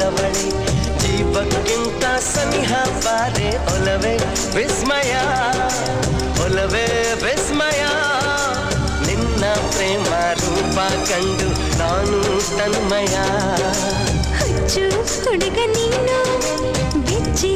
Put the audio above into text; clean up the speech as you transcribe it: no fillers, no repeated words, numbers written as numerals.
ಒಲವಳೆ ಜೀವಕ್ಕಿಂತ ಸನಿಹ ಬಾರೆ ಒಲವೇ ವಿಸ್ಮಯ ಒಲವೇ ವಿಸ್ಮಯ ನಿನ್ನ ಪ್ರೇಮ ರೂಪ ಕಂಡು ನಾನು ತನ್ಮಯ ಹುಚ್ಚು ಹುಡುಗ ನೀನು ಬೆಚ್ಚಿ